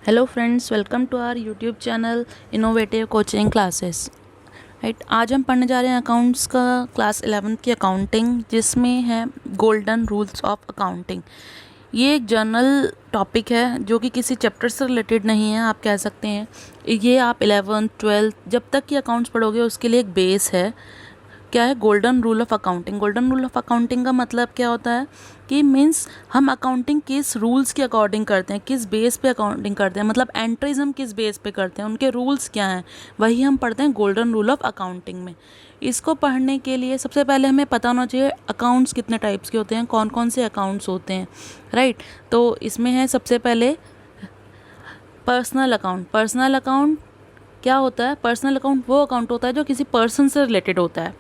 Hello friends, welcome to our YouTube channel innovative coaching classes. Right, आज हम पढ़ने जा रहे हैं अकाउंट्स का क्लास 11th की अकाउंटिंग, जिसमें है गोल्डन रूल्स ऑफ अकाउंटिंग। ये एक जनरल टॉपिक है जो कि किसी चैप्टर से रिलेटेड नहीं है, आप कह सकते हैं। ये आप 11th 12th जब तक की अकाउंट्स पढ़ोगे उसके लिए एक बेस है। क्या है golden rule of accounting? Golden rule of accounting का मतलब क्या होता है कि मीन्स हम अकाउंटिंग किस रूल्स के अकॉर्डिंग करते हैं, किस बेस पे अकाउंटिंग करते हैं, मतलब एंट्रीज हम किस बेस पे करते हैं, उनके रूल्स क्या हैं, वही हम पढ़ते हैं गोल्डन रूल ऑफ अकाउंटिंग में। इसको पढ़ने के लिए सबसे पहले हमें पता होना चाहिए अकाउंट्स कितने टाइप्स के होते हैं, कौन कौन से अकाउंट्स होते हैं। राइट, तो इसमें है सबसे पहले पर्सनल अकाउंट। पर्सनल अकाउंट क्या होता है? पर्सनल अकाउंट वो अकाउंट होता है जो किसी पर्सन से रिलेटेड होता है।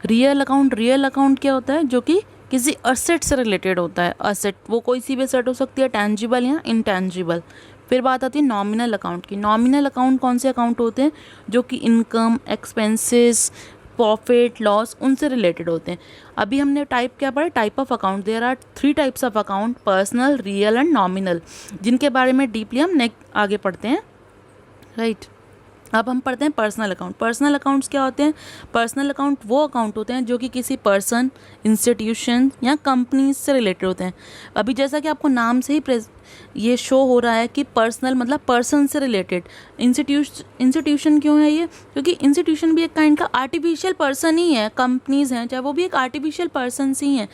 रियल अकाउंट क्या होता है? जो कि किसी असेट से रिलेटेड होता है। असेट वो कोई सी भी असेट हो सकती है, टेंजिबल या इनटेंजिबल। फिर बात आती है नॉमिनल अकाउंट की। नॉमिनल अकाउंट कौन से अकाउंट होते हैं? जो कि इनकम, एक्सपेंसेस, प्रॉफिट, लॉस उनसे रिलेटेड होते हैं। अभी हमने टाइप क्या पढ़ा? Type of account. There are 3 types of account, personal, real and nominal, जिनके बारे में डीपली हम नेक्स्ट आगे पढ़ते हैं। राइट, अब हम पढ़ते हैं पर्सनल अकाउंट। पर्सनल अकाउंट्स क्या होते हैं? पर्सनल अकाउंट वो अकाउंट होते हैं जो कि किसी पर्सन, इंस्टीट्यूशन या कंपनी से रिलेटेड होते हैं। अभी जैसा कि आपको नाम से ही ये शो हो रहा है कि पर्सनल मतलब पर्सन से रिलेटेड। इंस्टीट्यूशन क्यों है ये? क्योंकि इंस्टीट्यूशन भी एक काइंड का आर्टिफिशियल पर्सन ही है। कंपनीज हैं चाहे वो भी एक आर्टिफिशियल पर्सन ही हैं।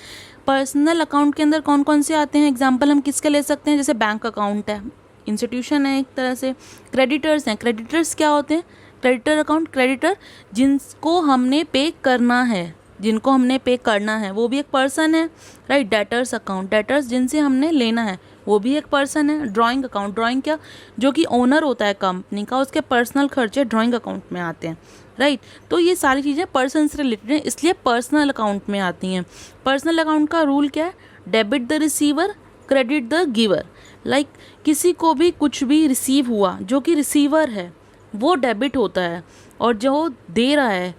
पर्सनल अकाउंट के अंदर कौन कौन से आते हैं? एग्जाम्पल हम किसके ले सकते हैं? जैसे बैंक अकाउंट है, इंस्टीट्यूशन है एक तरह से। क्रेडिटर्स हैं। क्रेडिटर्स क्या होते हैं? क्रेडिटर अकाउंट, क्रेडिटर जिनको हमने पे करना है, जिनको हमने पे करना है वो भी एक पर्सन है। राइट, डेटर्स अकाउंट, डेटर्स जिनसे हमने लेना है वो भी एक पर्सन है। ड्राइंग अकाउंट, ड्राइंग क्या? जो कि ओनर होता है कंपनी का, उसके पर्सनल खर्चे ड्राइंग अकाउंट में आते हैं। राइट, तो ये सारी चीज़ें पर्सन से रिलेटेड हैं, इसलिए पर्सनल अकाउंट में आती हैं। पर्सनल अकाउंट का रूल क्या है? Debit the receiver, credit the giver. Like किसी को भी कुछ भी रिसीव हुआ, जो कि रिसीवर है वो डेबिट होता है, और जो दे रहा है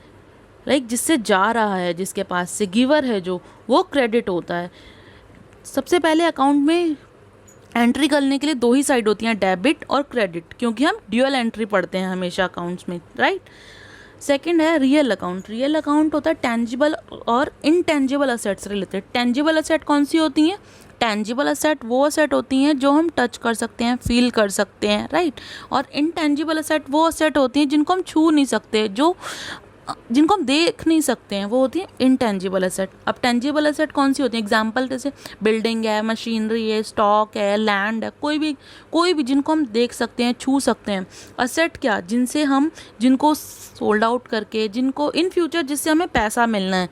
लाइक जिससे जा रहा है, जिसके पास से गिवर है जो, वो क्रेडिट होता है। सबसे पहले अकाउंट में एंट्री करने के लिए 2 ही साइड होती हैं, डेबिट और क्रेडिट, क्योंकि हम ड्यूअल एंट्री पढ़ते हैं हमेशा अकाउंट्स में। राइट, सेकंड है रियल अकाउंट। रियल अकाउंट होता है टेंजिबल और इनटेंजिबल असेट से रिलेटेड। टेंजिबल असेट कौन सी होती हैं? टेंजिबल असेट वो असेट होती हैं जो हम टच कर सकते हैं, फील कर सकते हैं। राइट, और इनटेंजिबल असेट वो असेट होती हैं जिनको हम छू नहीं सकते, जिनको हम देख नहीं सकते हैं, वो होती है इनटेंजिबल असेट। अब टेंजिबल असेट कौन सी होती है? एग्जांपल जैसे बिल्डिंग है, मशीनरी है, स्टॉक है, लैंड है, कोई भी जिनको हम देख सकते हैं, छू सकते हैं। असेट क्या? जिनको सोल्ड आउट करके, जिनको इन फ्यूचर जिससे हमें पैसा मिलना है,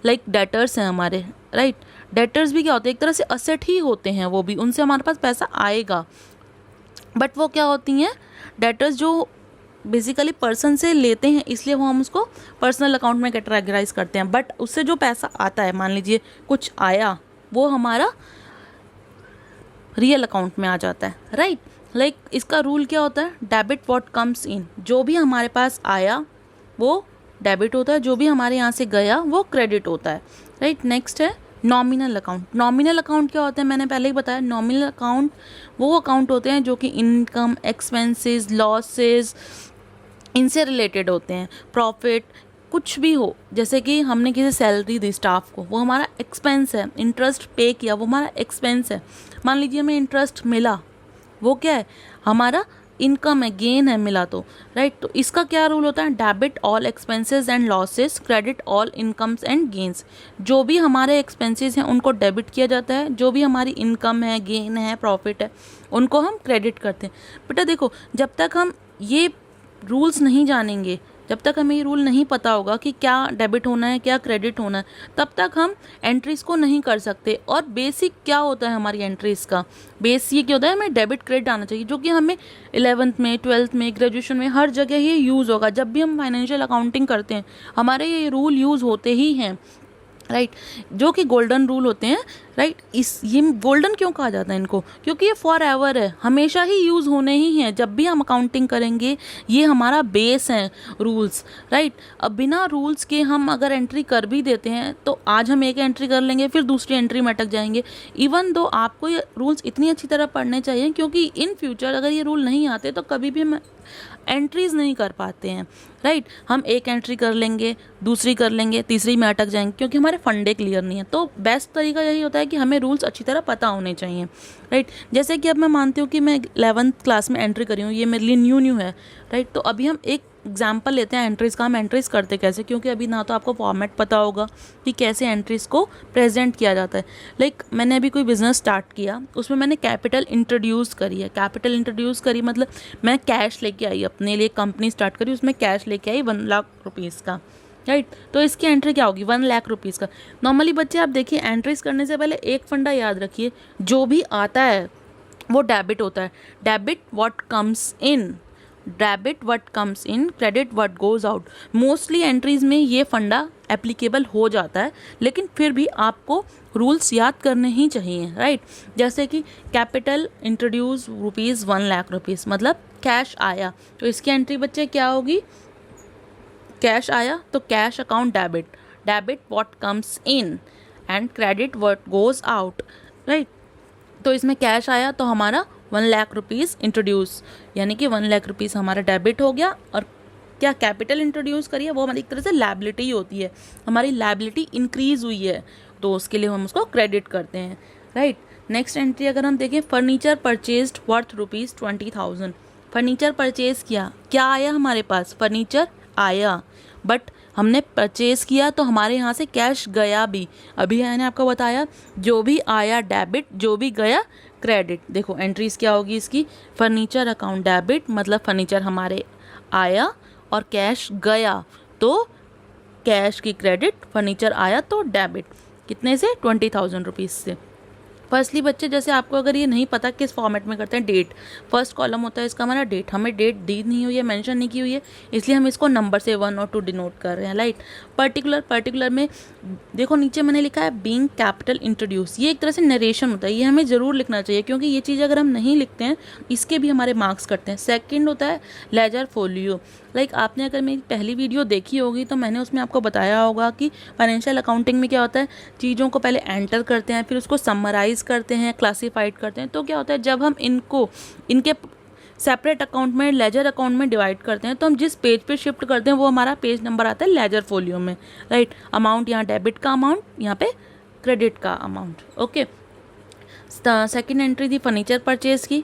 लाइक डेटर्स हैं हमारे। राइट, डेटर्स भी क्या होते हैं? एक तरह से असेट ही होते हैं, वो भी उनसे हमारे पास पैसा आएगा। बट वो क्या होती हैं? डेटर्स जो बेसिकली पर्सन से लेते हैं, इसलिए वो हम उसको पर्सनल अकाउंट में कैटेगराइज करते हैं। बट उससे जो पैसा आता है, मान लीजिए कुछ आया, वो हमारा रियल अकाउंट में आ जाता है। राइट, लाइक इसका रूल क्या होता है? Debit what comes in. जो भी हमारे पास आया वो डेबिट होता है, जो भी हमारे यहाँ से गया वो क्रेडिट होता है। राइट, नेक्स्ट है नॉमिनल अकाउंट। नॉमिनल अकाउंट क्या होता है? मैंने पहले ही बताया, नॉमिनल अकाउंट वो अकाउंट होते हैं जो कि इनकम, एक्सपेंसेस, लॉसेस इनसे रिलेटेड होते हैं। प्रॉफिट कुछ भी हो, जैसे कि हमने किसी सैलरी दी स्टाफ को, वो हमारा एक्सपेंस है। इंटरेस्ट पे किया, वो हमारा एक्सपेंस है। मान लीजिए हमें इंटरेस्ट मिला, वो क्या है? हमारा इनकम है, गेन है मिला तो। राइट, तो इसका क्या रूल होता है? Debit all expenses and losses, credit all incomes and gains. जो भी हमारे एक्सपेंसेस हैं उनको डेबिट किया जाता है, जो भी हमारी इनकम है, गेन है, प्रॉफिट है, उनको हम क्रेडिट करते हैं। बेटा देखो, जब तक हम ये रूल्स नहीं जानेंगे, जब तक हमें ये रूल नहीं पता होगा कि क्या डेबिट होना है, क्या क्रेडिट होना है, तब तक हम एंट्रीज को नहीं कर सकते। और बेसिक क्या होता है हमारी एंट्रीज का? बेस ये क्या होता है? हमें डेबिट क्रेडिट आना चाहिए, जो कि हमें 11th में, 12th में, ग्रेजुएशन में हर जगह ये यूज़ होगा। जब भी हम फाइनेंशियल अकाउंटिंग करते हैं हमारे ये रूल यूज़ होते ही हैं। राइट, जो कि गोल्डन रूल होते हैं। राइट। इस ये गोल्डन क्यों कहा जाता है इनको, क्योंकि ये फॉर एवर है, हमेशा ही यूज़ होने ही हैं। जब भी हम अकाउंटिंग करेंगे ये हमारा बेस है रूल्स, राइट। अब बिना रूल्स के हम अगर एंट्री कर भी देते हैं तो आज हम एक एंट्री कर लेंगे फिर दूसरी एंट्री में अटक जाएंगे। इवन दो आपको ये रूल्स इतनी अच्छी तरह पढ़ने चाहिए, क्योंकि इन फ्यूचर अगर ये रूल नहीं आते तो कभी भी हम एंट्रीज नहीं कर पाते हैं, राइट। हम एक एंट्री कर लेंगे, दूसरी कर लेंगे, तीसरी में अटक जाएंगे क्योंकि हमारे फंडे क्लियर नहीं है। तो बेस्ट तरीका यही होता है कि हमें रूल्स अच्छी तरह पता होने चाहिए, राइट। जैसे कि अब मैं मानती हूँ कि मैं 11th क्लास में एंट्री करी हूँ, ये मेरे लिए न्यू है, राइट। तो अभी हम एक एग्जाम्पल लेते हैं एंट्रीज़ का। हम एंट्रीज़ करते कैसे, क्योंकि अभी ना तो आपको फॉर्मेट पता होगा कि कैसे एंट्रीज़ को प्रेजेंट किया जाता है। लाइक मैंने अभी कोई बिज़नेस स्टार्ट किया, उसमें मैंने कैपिटल इंट्रोड्यूस करी है। कैपिटल इंट्रोड्यूस करी मतलब मैं कैश लेके आई, अपने लिए कंपनी स्टार्ट करी, उसमें कैश लेके आई 1 लाख रुपीज़ का, राइट। तो इसकी एंट्री क्या होगी, 1 लाख रुपीज़ का। नॉर्मली बच्चे आप देखिए एंट्रीज करने से पहले एक फंडा याद रखिए, जो भी आता है वो डेबिट होता है। Debit what comes in, debit what comes in, credit what goes out. Mostly entries में ये फंडा एप्लीकेबल हो जाता है, लेकिन फिर भी आपको रूल्स याद करने ही चाहिए, राइट। जैसे कि capital introduce rupees 1 lakh rupees मतलब कैश आया, तो इसकी एंट्री बच्चे क्या होगी, कैश आया तो cash account debit, debit what comes in and credit what goes out, right. तो इसमें कैश आया तो हमारा 1 लाख रुपीज़ इंट्रोड्यूस, यानी कि 1 लाख रुपीज़ हमारा डेबिट हो गया। और क्या कैपिटल इंट्रोड्यूस करिए वो हमारी एक तरह से लायबिलिटी ही होती है, हमारी लायबिलिटी इंक्रीज हुई है तो उसके लिए हम उसको क्रेडिट करते हैं, राइट। नेक्स्ट एंट्री अगर हम देखें, furniture purchased worth rupees 20,000। Furniture purchase किया, क्या आया हमारे पास, फर्नीचर आया, बट हमने परचेज़ किया तो हमारे यहाँ से कैश गया भी। अभी मैंने आपको बताया जो भी आया डेबिट, जो भी गया क्रेडिट। देखो एंट्रीज क्या होगी इसकी, फर्नीचर अकाउंट डेबिट मतलब फर्नीचर हमारे आया और कैश गया तो कैश की क्रेडिट, फर्नीचर आया तो डेबिट। कितने से, 20,000 रुपीज़ से। फर्स्टली बच्चे जैसे आपको अगर ये नहीं पता किस फॉर्मेट में करते हैं, डेट फर्स्ट कॉलम होता है इसका हमारा डेट, हमें डेट दी नहीं हुई है, मेंशन नहीं की हुई है, इसलिए हम इसको नंबर से 1 और 2 डिनोट कर रहे हैं, राइट। पर्टिकुलर में देखो नीचे मैंने लिखा है बीइंग कैपिटल इंट्रोड्यूस, ये एक तरह से नरेशन होता है, ये हमें ज़रूर लिखना चाहिए क्योंकि ये चीज़ अगर हम नहीं लिखते हैं इसके भी हमारे मार्क्स कटते हैं। सेकेंड होता है लेजर फोलियो। लाइक आपने अगर मेरी पहली वीडियो देखी होगी तो मैंने उसमें आपको बताया होगा कि फाइनेंशियल अकाउंटिंग में क्या होता है, चीज़ों को पहले एंटर करते हैं, फिर उसको समराइज करते हैं, क्लासीफाइड करते हैं। तो क्या होता है जब हम इनको इनके सेपरेट अकाउंट में, लेजर अकाउंट में डिवाइड करते हैं तो हम जिस पेज पे शिफ्ट करते हैं वो हमारा पेज नंबर आता है लेजर फोलियो में, राइट। अमाउंट यहाँ डेबिट का अमाउंट, यहाँ पे क्रेडिट का अमाउंट, ओके। सेकेंड एंट्री थी फर्नीचर परचेज की,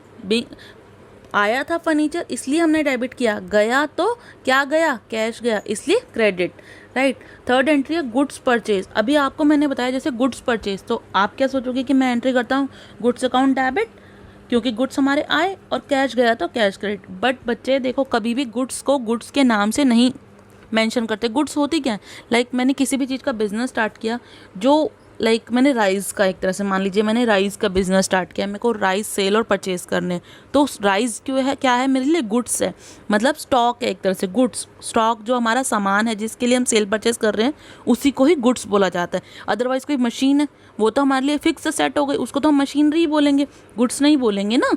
आया था फर्नीचर इसलिए हमने डेबिट किया, गया तो क्या गया, कैश गया इसलिए क्रेडिट, राइट। थर्ड एंट्री है गुड्स परचेज। अभी आपको मैंने बताया जैसे गुड्स परचेज, तो आप क्या सोचोगे कि मैं एंट्री करता हूँ गुड्स अकाउंट डेबिट क्योंकि गुड्स हमारे आए और कैश गया तो कैश क्रेडिट। बट बच्चे देखो कभी भी गुड्स को गुड्स के नाम से नहीं मेंशन करते। गुड्स होती क्या है, लाइक मैंने किसी भी चीज़ का बिजनेस स्टार्ट किया, जो लाइक मैंने राइस का, एक तरह से मान लीजिए मैंने राइस का बिजनेस स्टार्ट किया, मेरे को राइस सेल और परचेज करने, तो राइस क्यों है, क्या है मेरे लिए, गुड्स है, मतलब स्टॉक है एक तरह से, गुड्स स्टॉक जो हमारा सामान है जिसके लिए हम सेल परचेज कर रहे हैं उसी को ही गुड्स बोला जाता है। अदरवाइज कोई मशीन है वो तो हमारे लिए फिक्स सेट हो गई, उसको तो हम मशीनरी बोलेंगे, गुड्स नहीं बोलेंगे ना।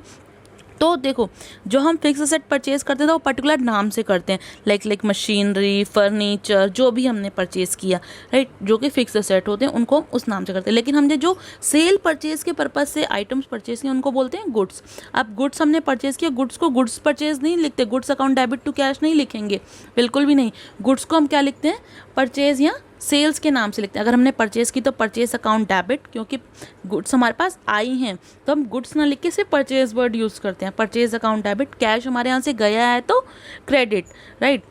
तो देखो जो हम फिक्स सेट परचेज करते हैं तो वो पर्टिकुलर नाम से करते हैं, लाइक मशीनरी, फर्नीचर, जो भी हमने परचेज किया, राइट, जो कि फिक्स सेट होते हैं उनको हम उस नाम से करते हैं। लेकिन हमने जो सेल परचेज के पर्पज से आइटम्स परचेज किए उनको बोलते हैं गुड्स। अब गुड्स हमने परचेज किया, गुड्स को गुड्स परचेज नहीं लिखते, goods account debit to cash नहीं लिखेंगे, बिल्कुल भी नहीं। गुड्स को हम क्या लिखते हैं, परचेज या सेल्स के नाम से लिखते हैं। अगर हमने परचेज की तो परचेज अकाउंट डेबिट, क्योंकि गुड्स हमारे पास आई हैं तो हम गुड्स ना लिख के सिर्फ परचेज वर्ड यूज़ करते हैं, परचेज अकाउंट डेबिट। कैश हमारे यहाँ से गया है तो क्रेडिट, राइट।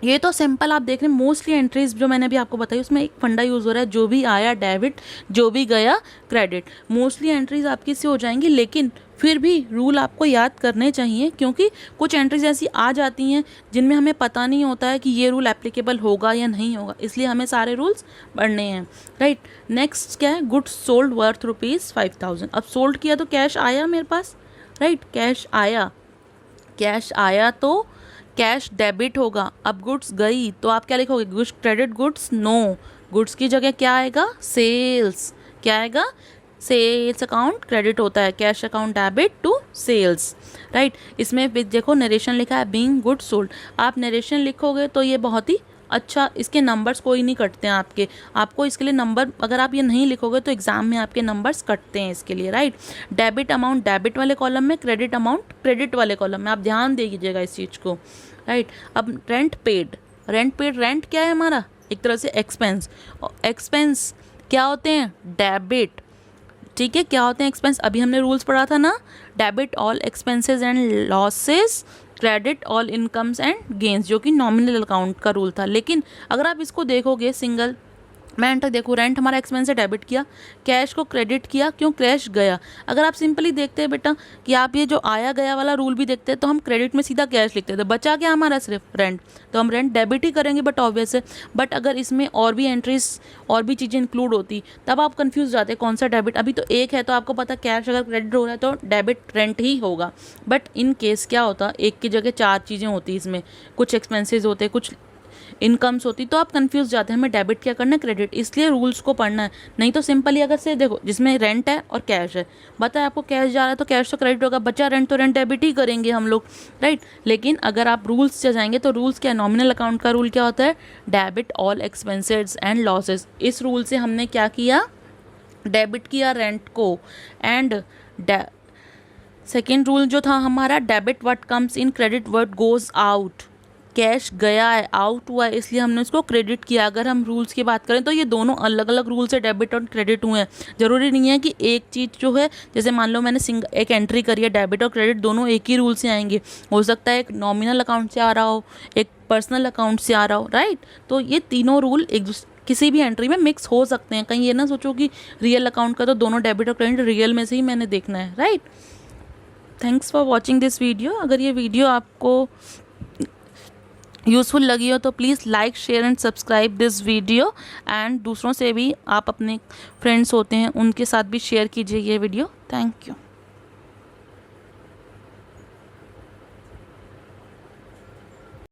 ये तो सिंपल आप देख रहे हैं। मोस्टली एंट्रीज जो मैंने अभी आपको बताई उसमें एक फंडा यूज़ हो रहा है, जो भी आया डेबिट, जो भी गया क्रेडिट। मोस्टली एंट्रीज आपकी से हो जाएंगी, लेकिन फिर भी रूल आपको याद करने चाहिए क्योंकि कुछ एंट्रीज ऐसी आ जाती हैं जिनमें हमें पता नहीं होता है कि ये रूल एप्लीकेबल होगा या नहीं होगा, इसलिए हमें सारे रूल्स पढ़ने हैं, राइट। नेक्स्ट क्या है, गुड्स सोल्ड वर्थ रुपीज़ 5,000। अब सोल्ड किया तो कैश आया मेरे पास, राइट, कैश आया, कैश आया तो कैश डेबिट होगा। अब गुड्स गई तो आप क्या लिखोगे, goods credit goods, no, goods की जगह क्या आएगा, सेल्स, क्या आएगा, सेल्स अकाउंट क्रेडिट होता है, cash account debit to sales, right. इसमें देखो नरेशन लिखा है बीइंग गुड सोल्ड, आप नरेशन लिखोगे तो ये बहुत ही अच्छा, इसके नंबर्स कोई नहीं कटते हैं आपको इसके लिए नंबर, अगर आप ये नहीं लिखोगे तो एग्जाम में आपके नंबर्स कटते हैं इसके लिए, राइट। डेबिट अमाउंट डेबिट वाले कॉलम में, क्रेडिट अमाउंट क्रेडिट वाले कॉलम में, आप ध्यान दे दीजिएगा इस चीज़ को, राइट। अब रेंट पेड रेंट क्या है हमारा, एक तरह से एक्सपेंस, एक्सपेंस क्या होते हैं, डेबिट, ठीक है। क्या होते हैं एक्सपेंस, अभी हमने रूल्स पढ़ा था ना, debit all expenses and losses, credit all incomes and gains, जो कि नॉमिनल अकाउंट का रूल था। लेकिन अगर आप इसको देखोगे सिंगल, मैं एंटर देखो, रेंट हमारा एक्सपेंस से डेबिट किया, कैश को क्रेडिट किया, क्यों, कैश गया। अगर आप सिंपली देखते हैं बेटा कि आप ये जो आया गया वाला रूल भी देखते हैं तो हम क्रेडिट में सीधा कैश लिखते थे, बचा क्या हमारा सिर्फ रेंट, तो हम रेंट डेबिट ही करेंगे, बट ऑब्वियस है। बट अगर इसमें और भी एंट्रीज और भी चीज़ें इंक्लूड होती तब आप कंफ्यूज जाते कौन सा डेबिट, अभी तो एक है तो आपको पता कैश अगर क्रेडिट हो रहा है तो डेबिट रेंट ही होगा। बट इन केस क्या होता, एक की जगह 4 चीज़ें होती, इसमें कुछ एक्सपेंसेस होते, कुछ इनकम्स होती, तो आप कंफ्यूज जाते हैं हमें डेबिट क्या करना है, क्रेडिट, इसलिए रूल्स को पढ़ना है। नहीं तो सिंपली अगर से देखो जिसमें रेंट है और कैश है, बताए आपको कैश जा रहा है तो कैश तो क्रेडिट होगा, बचा रेंट तो रेंट डेबिट ही करेंगे हम लोग, राइट। लेकिन अगर आप रूल्स से जाएंगे तो रूल्स क्या, नॉमिनल अकाउंट का रूल क्या होता है, debit all expenses and losses. इस रूल से हमने क्या किया, डेबिट किया रेंट को, एंड सेकेंड रूल जो था हमारा, debit what comes in, credit what goes out, cash गया है, आउट हुआ है, इसलिए हमने उसको क्रेडिट किया। अगर हम रूल्स की बात करें तो ये दोनों अलग अलग रूल से डेबिट और क्रेडिट हुए हैं। ज़रूरी नहीं है कि एक चीज़ जो है, जैसे मान लो मैंने एक एंट्री करी है, डेबिट और क्रेडिट दोनों एक ही रूल से आएंगे, हो सकता है एक नॉमिनल अकाउंट से आ रहा हो, एक पर्सनल अकाउंट से आ रहा हो, राइट। तो ये तीनों रूल एक दूसरे किसी भी एंट्री में मिक्स हो सकते हैं, कहीं ये ना सोचो कि रियल अकाउंट का तो दोनों डेबिट और क्रेडिट रियल में से ही मैंने देखना है, right. Thanks for watching this video. अगर ये वीडियो आपको यूज़फुल लगी हो तो please like share and subscribe this video, and दूसरों से भी, आप अपने फ्रेंड्स होते हैं उनके साथ भी शेयर कीजिए ये वीडियो। Thank you.